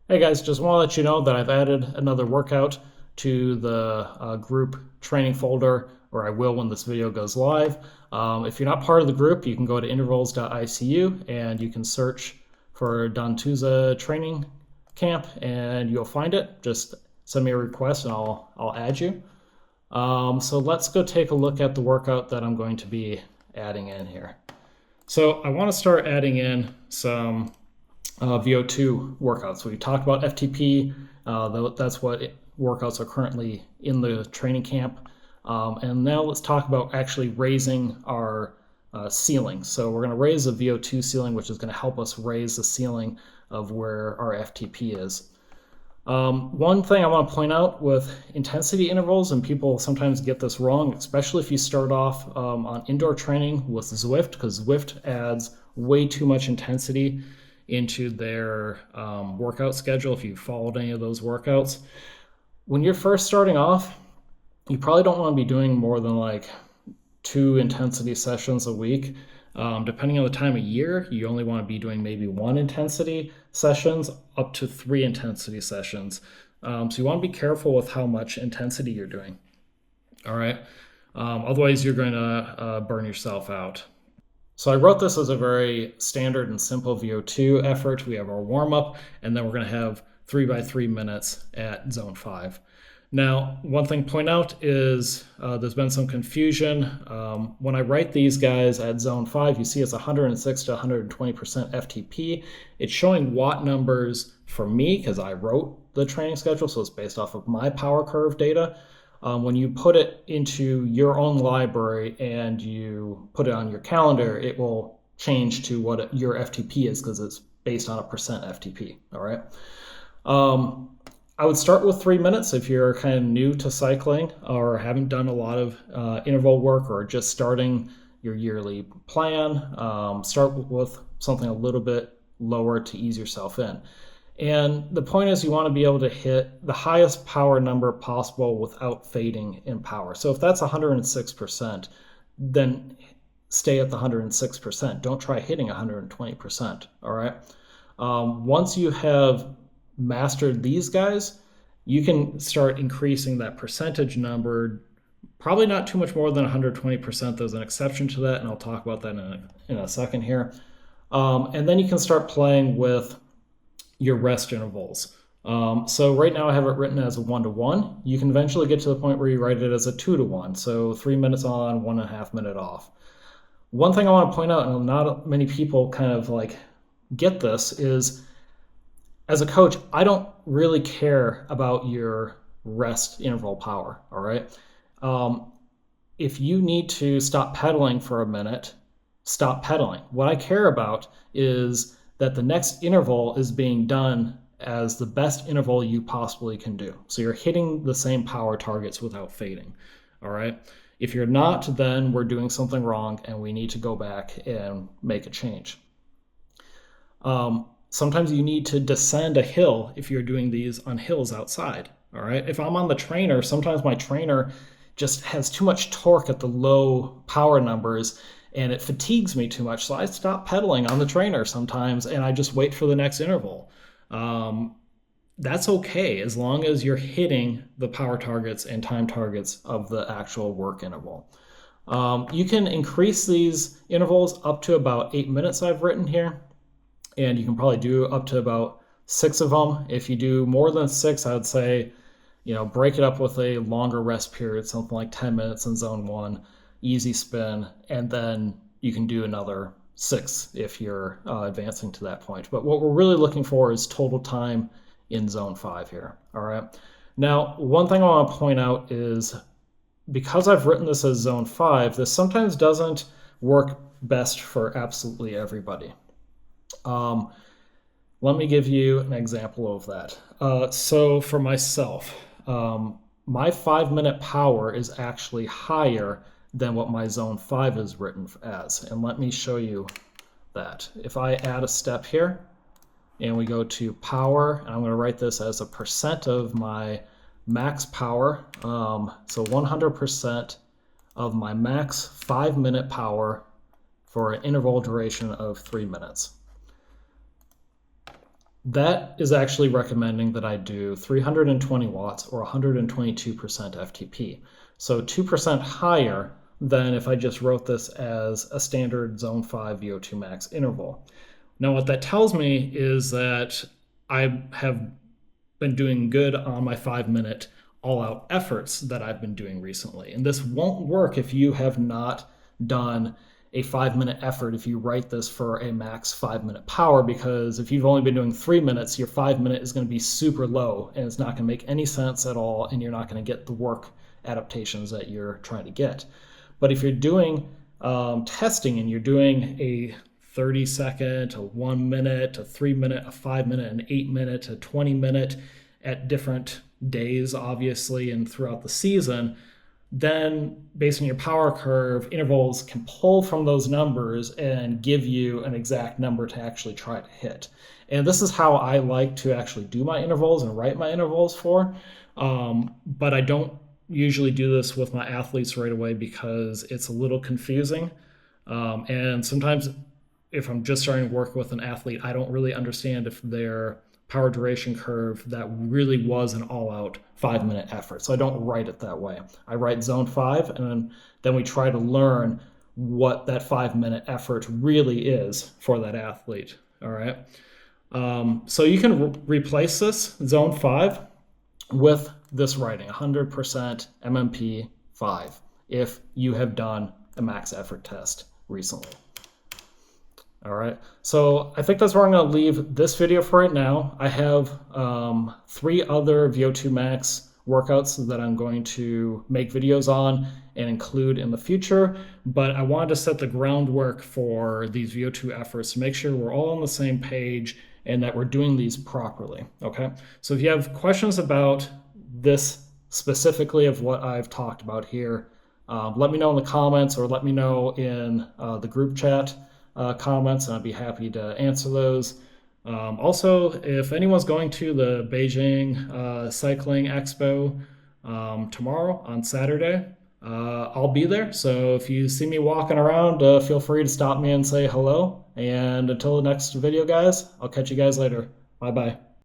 Hey guys, just want to let you know that I've added another workout to the group training folder, or I will when this video goes live. If you're not part of the group, you can go to Intervals.icu and you can search for Dantuza training camp and you'll find it. Just send me a request and I'll add you. So let's go take a look at the workout that I'm going to be adding in here. So I want to start adding in some VO2 workouts. We talked about FTP. That's what workouts are currently in the training camp. And now let's talk about actually raising our ceiling. So we're going to raise the VO2 ceiling, which is going to help us raise the ceiling of where our FTP is. One thing I want to point out with intensity intervals, and people sometimes get this wrong, especially if you start off on indoor training with Zwift, because Zwift adds way too much intensity into their workout schedule if you followed any of those workouts. When you're first starting off, you probably don't want to be doing more than like 2 intensity sessions a week. Depending on the time of year, you only want to be doing maybe 1 intensity sessions up to 3 intensity sessions. So you want to be careful with how much intensity you're doing. All right. Otherwise, you're going to burn yourself out. So I wrote this as a very standard and simple VO2 effort. We have our warm-up, and then we're going to have 3 by 3 minutes at zone 5. Now, one thing to point out is there's been some confusion. When I write these guys at zone 5, you see it's 106 to 120% FTP. It's showing watt numbers for me because I wrote the training schedule, so it's based off of my power curve data. When you put it into your own library and you put it on your calendar, it will change to what your FTP is because it's based on a percent FTP. All right. I would start with 3 minutes if you're kind of new to cycling or haven't done a lot of interval work or just starting your yearly plan. Start with something a little bit lower to ease yourself in. And the point is you want to be able to hit the highest power number possible without fading in power. So if that's 106%, then stay at the 106%. Don't try hitting 120%. All right. Once you have mastered these guys, you can start increasing that percentage number. Probably not too much more than 120%. There's an exception to that, and I'll talk about that in a second here. And then you can start playing with your rest intervals. So right now I have it written as a 1-to-1. You can eventually get to the point where you write it as a 2-to-1. So 3 minutes on, 1.5 minutes off. One thing I want to point out, and not many people kind of like get this, is as a coach, I don't really care about your rest interval power. All right. If you need to stop pedaling for a minute, stop pedaling. What I care about is that the next interval is being done as the best interval you possibly can do. So you're hitting the same power targets without fading. All right. If you're not, then we're doing something wrong and we need to go back and make a change. Sometimes you need to descend a hill if you're doing these on hills outside. All right. If I'm on the trainer, sometimes my trainer just has too much torque at the low power numbers and it fatigues me too much. So I stop pedaling on the trainer sometimes and I just wait for the next interval. That's okay as long as you're hitting the power targets and time targets of the actual work interval. You can increase these intervals up to about 8 minutes I've written here. And you can probably do up to about 6 of them. If you do more than 6, I would say, break it up with a longer rest period, something like 10 minutes in zone 1. Easy spin, and then you can do another 6 if you're advancing to that point. But what we're really looking for is total time in zone 5 here. All right. Now, one thing I want to point out is because I've written this as zone 5, this sometimes doesn't work best for absolutely everybody. Let me give you an example of that. So for myself, my 5-minute power is actually higher than what my zone 5 is written as. And let me show you that. If I add a step here and we go to power, and I'm going to write this as a percent of my max power. So 100% of my max 5-minute power for an interval duration of 3 minutes. That is actually recommending that I do 320 watts or 122% FTP. So 2% higher than if I just wrote this as a standard zone 5 VO2 max interval. Now, what that tells me is that I have been doing good on my 5-minute all out efforts that I've been doing recently. And this won't work if you have not done a 5-minute effort if you write this for a max 5-minute power, because if you've only been doing 3 minutes, your 5-minute is going to be super low and it's not going to make any sense at all, and you're not going to get the work adaptations that you're trying to get. But if you're doing testing and you're doing a 30-second, a 1 minute, a 3 minute, a 5 minute, an 8 minute, a 20 minute at different days, obviously, and throughout the season, then based on your power curve, intervals can pull from those numbers and give you an exact number to actually try to hit. And this is how I like to actually do my intervals and write my intervals for. But I don't usually do this with my athletes right away because it's a little confusing. And sometimes if I'm just starting to work with an athlete, I don't really understand if their power duration curve that really was an all-out 5-minute effort. So I don't write it that way. I write zone 5, and then we try to learn what that 5-minute effort really is for that athlete. All right. So you can replace this zone 5 with this writing, 100% MMP 5, if you have done a max effort test recently. All right, so I think that's where I'm going to leave this video for right now. I have 3 other VO2 max workouts that I'm going to make videos on and include in the future, but I wanted to set the groundwork for these VO2 efforts to make sure we're all on the same page and that we're doing these properly, okay? So if you have questions about this specifically of what I've talked about here, let me know in the comments or let me know in the group chat comments, and I'd be happy to answer those. Also, if anyone's going to the Beijing Cycling Expo tomorrow on Saturday, I'll be there. So if you see me walking around, feel free to stop me and say hello. And until the next video, guys, I'll catch you guys later. Bye-bye.